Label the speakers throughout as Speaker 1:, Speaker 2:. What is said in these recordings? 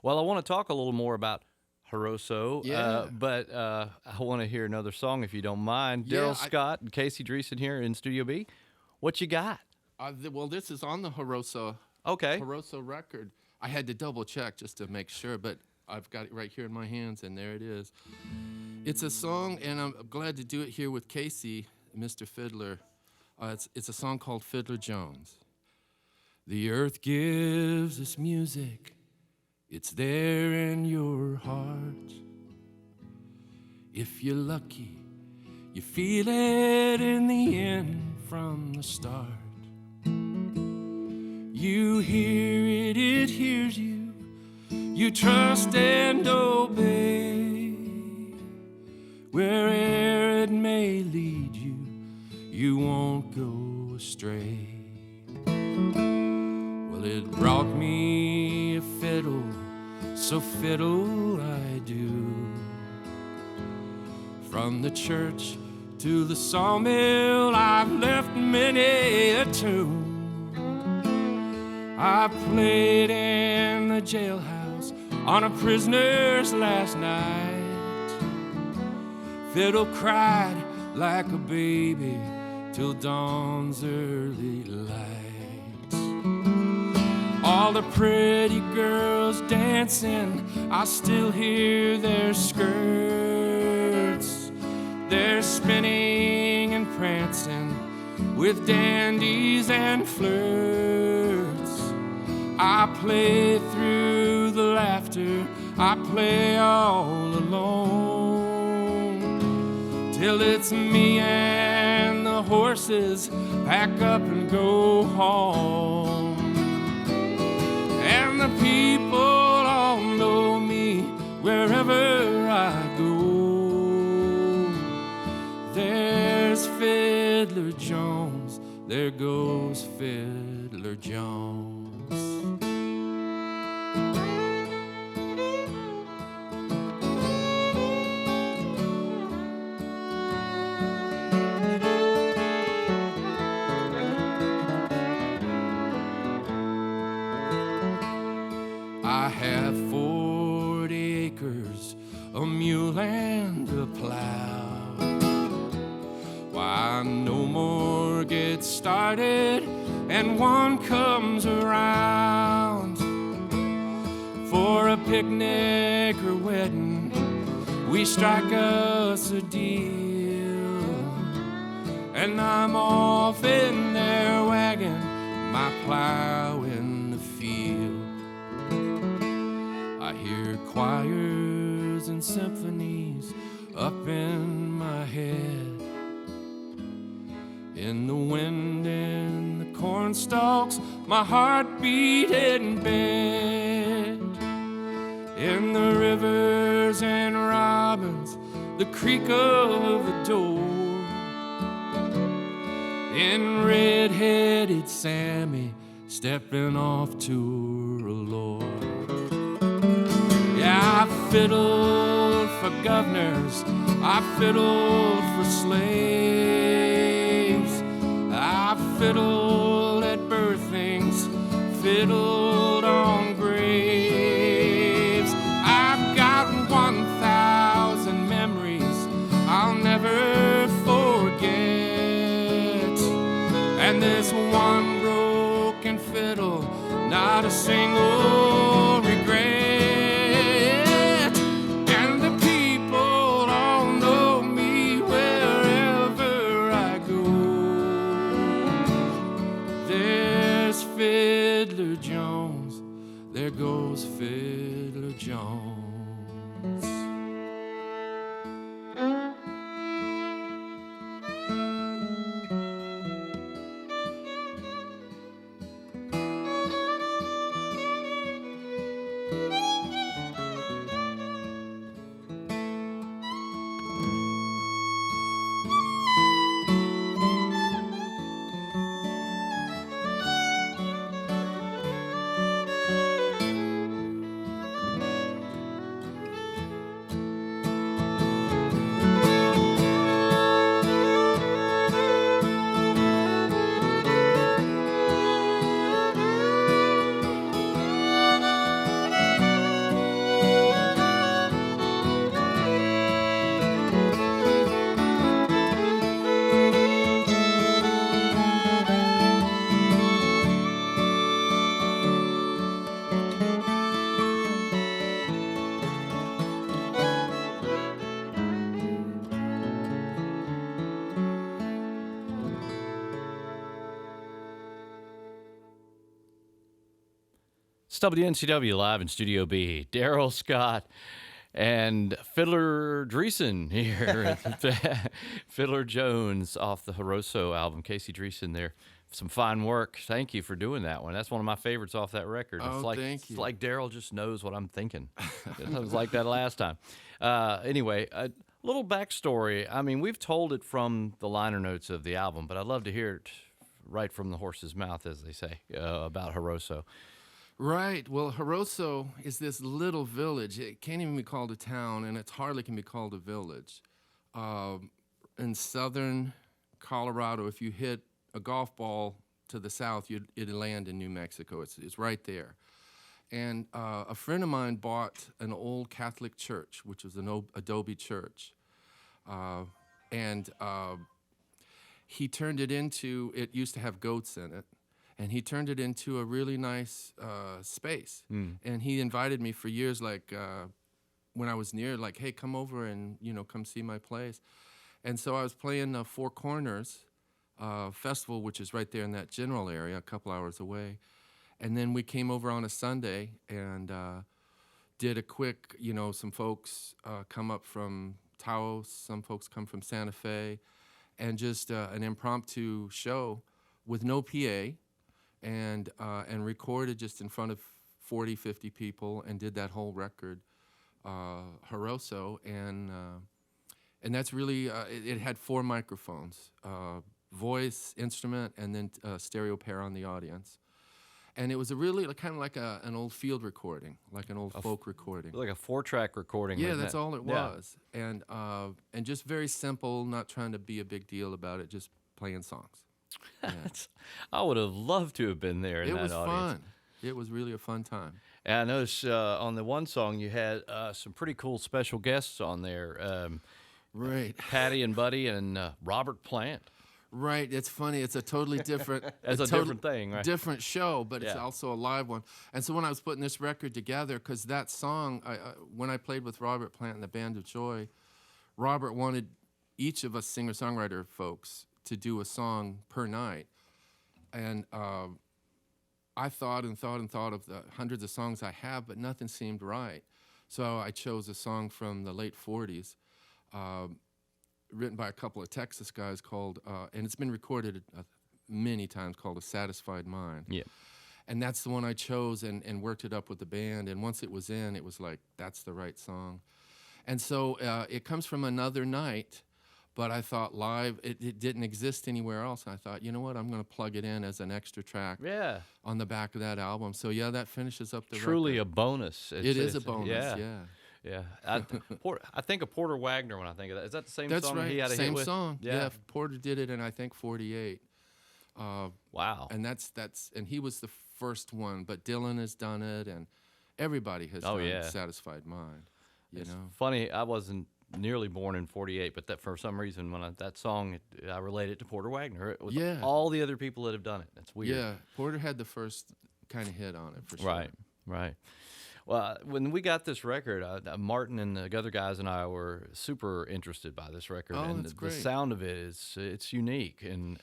Speaker 1: Well, I want to talk a little more about Haroso,
Speaker 2: Yeah,
Speaker 1: but I want to hear another song if you don't mind. Darrell
Speaker 2: yeah.
Speaker 1: Scott and Casey Dreesen here in Studio B. What you got?
Speaker 2: Well, this is on the
Speaker 1: Okay.
Speaker 2: Record. I had to double check just to make sure, but I've got it right here in my hands, and there it is. It's a song, and I'm glad to do it here with Casey, Mr. Fiddler. It's a song called Fiddler Jones. The earth gives us music. It's there in your heart. If you're lucky, you feel it in the end from the start. You hear it, it hears you. You trust and obey. Where'er it may lead you, you won't go astray. Well, it brought me a fiddle, so fiddle I do. From the church to the sawmill, I've left many a tune. I played in the jailhouse on a prisoner's last night. Fiddle cried like a baby till dawn's early light. All the pretty girls dancing, I still hear their skirts. They're spinning and prancing with dandies and flirts. I play through the laughter, I play all alone, till it's me and the horses pack up and go home. And the people all know me wherever I go. There's Fiddler Jones, there goes Fiddler Jones. I have 40 acres, a mule and a plow. Why, no more gets started and one comes around. For a picnic or wedding, we strike us a deal, and I'm off in their wagon, my plow in the field. I hear choirs and symphonies up in my head. In the wind and the corn stalks, my heart beat in bed. In the rivers and robins, the creak of the door. In red-headed Sammy stepping off to a lord. Yeah, I fiddled for governors, I fiddled for slaves, I fiddled at birthings, fiddled on graves. I've got 1,000 memories I'll never forget, and this one broken fiddle, not a single regret. Fiddler Jones, there goes Fiddler Jones.
Speaker 1: It's WNCW live in Studio B. Darrell Scott and Fiddler Dreesen here. Fiddler Jones off the Horoso album. Casey Dreesen there. Some fine work. Thank you for doing that one. That's one of my favorites off that record.
Speaker 2: Oh, thank you.
Speaker 1: It's like Darrell just knows what I'm thinking. It was like that last time. Anyway, a little backstory. I mean, we've told it from the liner notes of the album, but I'd love to hear it right from the horse's mouth, as they say, about Horoso.
Speaker 2: Right. Well, Horoso is this little village. It can't even be called a town, and it hardly can be called a village. In southern Colorado, if you hit a golf ball to the south, it'd land in New Mexico. It's right there. And a friend of mine bought an old Catholic church, which was an adobe church. And he turned it into, it used to have goats in it, and he turned it into a really nice space. And he invited me for years, like when I was near, like, hey, come over and, come see my place. And so I was playing Four Corners Festival, which is right there in that general area, a couple hours away. And then we came over on a Sunday and did a quick, some folks come up from Taos, some folks come from Santa Fe, and just an impromptu show with no PA, and recorded just in front of 40, 50 people, and did that whole record, Horoso, and that's really, it had 4 microphones, voice, instrument, and then stereo pair on the audience. And it was a really kind of like an old field recording, like an old folk recording.
Speaker 1: Like a 4-track recording.
Speaker 2: Yeah, that's all it was. And just very simple, not trying to be a big deal about it, just playing songs. Yeah.
Speaker 1: I would have loved to have been there in that audience.
Speaker 2: It was fun. It was really a fun time.
Speaker 1: And I noticed on the one song you had some pretty cool special guests on there.
Speaker 2: Right.
Speaker 1: Patty and Buddy and Robert Plant.
Speaker 2: Right, it's funny. It's a totally different,
Speaker 1: different thing, right?
Speaker 2: Different show, but it's also a live one. And so when I was putting this record together, because that song, when I played with Robert Plant and the Band of Joy, Robert wanted each of us singer-songwriter folks to do a song per night, and I thought of the hundreds of songs I have, but nothing seemed right. So I chose a song from the late '40s. Written by a couple of Texas guys called, and it's been recorded many times, called A Satisfied Mind.
Speaker 1: Yeah.
Speaker 2: And that's the one I chose and worked it up with the band. And once it was in, it was like, that's the right song. And so it comes from another night, but I thought live, it didn't exist anywhere else. And I thought, you know what, I'm going to plug it in as an extra track on the back of that album. So yeah, that finishes up the record.
Speaker 1: Truly a bonus.
Speaker 2: It is a bonus, yeah.
Speaker 1: Yeah, I think of Porter Wagner when I think of that. Is that the same
Speaker 2: That's
Speaker 1: song
Speaker 2: right.
Speaker 1: he had a
Speaker 2: same
Speaker 1: hit with?
Speaker 2: Song. Yeah, Porter did it in I think '48.
Speaker 1: Wow.
Speaker 2: And and he was the first one, but Dylan has done it, and everybody has done Satisfied Mind.
Speaker 1: It's funny. I wasn't nearly born in '48, but that for some reason when that song, I relate it to Porter Wagner. It was all the other people that have done it. That's weird.
Speaker 2: Yeah, Porter had the first kind of hit on it for sure.
Speaker 1: Right. Well, when we got this record, Martin and the other guys and I were super interested by this record.
Speaker 2: Oh,
Speaker 1: and
Speaker 2: that's
Speaker 1: the
Speaker 2: great.
Speaker 1: sound of it it's unique, and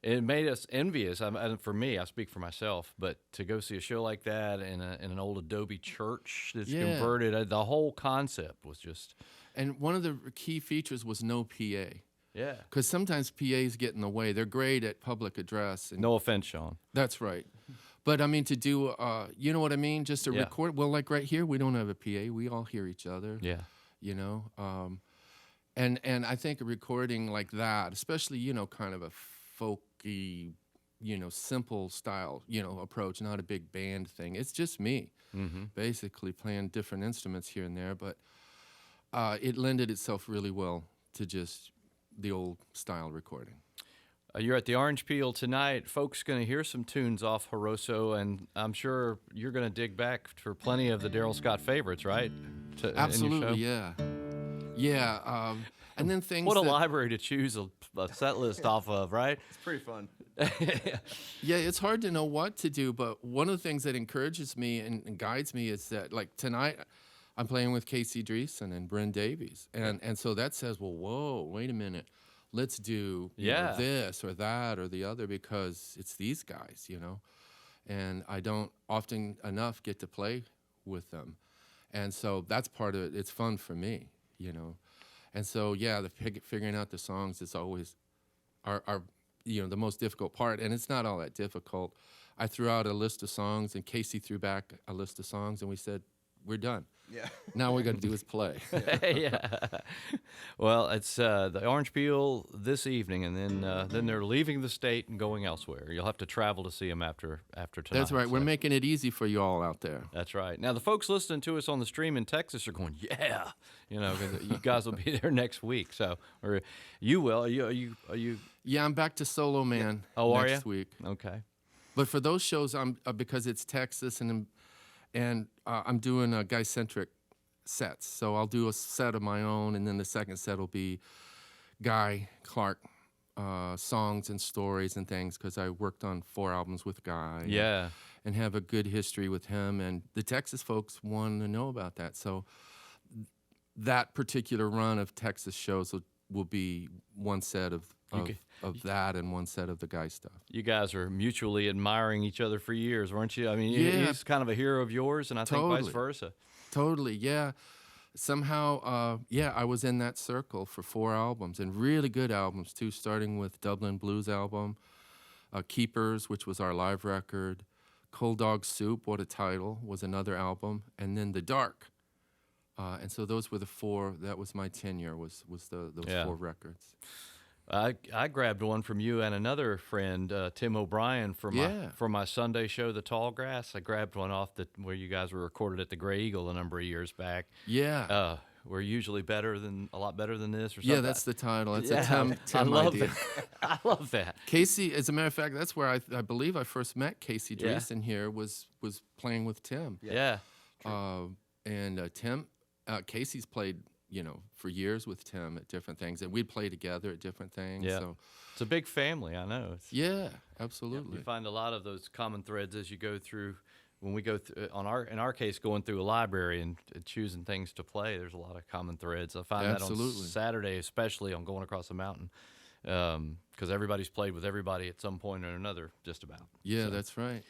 Speaker 1: it made us envious. For me, I speak for myself, but to go see a show like that in an old adobe church that's converted, the whole concept was just.
Speaker 2: And one of the key features was no PA.
Speaker 1: Yeah.
Speaker 2: Because sometimes PAs get in the way. They're great at public address. And
Speaker 1: no offense, Sean.
Speaker 2: That's right. But I mean, to do, you know what I mean? Just to record. Well, like right here, we don't have a PA. We all hear each other.
Speaker 1: Yeah.
Speaker 2: And I think a recording like that, especially, kind of a folky, simple style, approach, not a big band thing. It's just me, basically playing different instruments here and there. But it lended itself really well to just the old style recording.
Speaker 1: You're at the Orange Peel tonight. Folks going to hear some tunes off Horoso, and I'm sure you're going to dig back for plenty of the Darrell Scott favorites, right?
Speaker 2: Absolutely, yeah. Yeah, and then things
Speaker 1: What a library to choose a set list off of, right?
Speaker 3: It's pretty fun.
Speaker 2: Yeah, it's hard to know what to do, but one of the things that encourages me and guides me is that, like, tonight I'm playing with Casey Dreesen and Bryn Davies, and so that says, well, whoa, wait a minute. Let's do this or that or the other because it's these guys, and I don't often enough get to play with them. And so that's part of it. It's fun for me, you know. And so, yeah, figuring out the songs is always our the most difficult part, and it's not all that difficult. I threw out a list of songs, and Casey threw back a list of songs, and we said, we're done.
Speaker 3: Yeah.
Speaker 2: Now all we got to do is play.
Speaker 1: Yeah. Well, it's the Orange Peel this evening, and then they're leaving the state and going elsewhere. You'll have to travel to see them after tonight.
Speaker 2: That's right. We're
Speaker 1: so-
Speaker 2: making it easy for you all out there.
Speaker 1: That's right. Now the folks listening to us on the stream in Texas are going, yeah, 'cause you guys will be there next week. So, or you will. Are you?
Speaker 2: Yeah, I'm back to Solo Man
Speaker 1: Oh, are
Speaker 2: next
Speaker 1: ya?
Speaker 2: week.
Speaker 1: Okay.
Speaker 2: But for those shows, I'm because it's Texas and I'm doing guy-centric sets. So I'll do a set of my own, and then the second set will be Guy Clark songs and stories and things, because I worked on 4 albums with Guy.
Speaker 1: Yeah.
Speaker 2: And have a good history with him, and the Texas folks want to know about that. So that particular run of Texas shows will be one set of that and one set of the Guy stuff.
Speaker 1: You guys are mutually admiring each other for years, weren't you? I mean,
Speaker 2: Yeah.
Speaker 1: he's kind of a hero of yours, and I think vice
Speaker 2: Totally.
Speaker 1: versa.
Speaker 2: Totally, yeah. Somehow, I was in that circle for 4 albums, and really good albums too, starting with Dublin Blues album, Keepers, which was our live record, Cold Dog Soup, what a title, was another album, and then The Dark. And so those were the 4, that was my tenure, was those
Speaker 1: Yeah.
Speaker 2: 4 records.
Speaker 1: I grabbed one from you and another friend, Tim O'Brien, for my Sunday show, The Tall Grass. I grabbed one off where you guys were recorded at the Gray Eagle a number of years back.
Speaker 2: Yeah.
Speaker 1: We're usually a lot better than this, or something.
Speaker 2: Yeah, that's the title. It's a
Speaker 1: I
Speaker 2: Tim
Speaker 1: love
Speaker 2: idea.
Speaker 1: that. I love that.
Speaker 2: Casey, as a matter of fact, that's where I believe I first met Casey
Speaker 1: Yeah.
Speaker 2: Dreesen here, was playing with Tim.
Speaker 1: Yeah.
Speaker 2: And Tim, Casey's played, for years with Tim at different things, and we'd play together at different things.
Speaker 1: Yeah.
Speaker 2: So,
Speaker 1: It's a big family, I know.
Speaker 2: yeah, absolutely.
Speaker 1: You find a lot of those common threads as you go through. When we go through, in our case, going through a library and choosing things to play, there's a lot of common threads. I find that on
Speaker 2: Absolutely.
Speaker 1: Saturday, especially on Going Across the Mountain, because everybody's played with everybody at some point or another, just about.
Speaker 2: Yeah, that's right.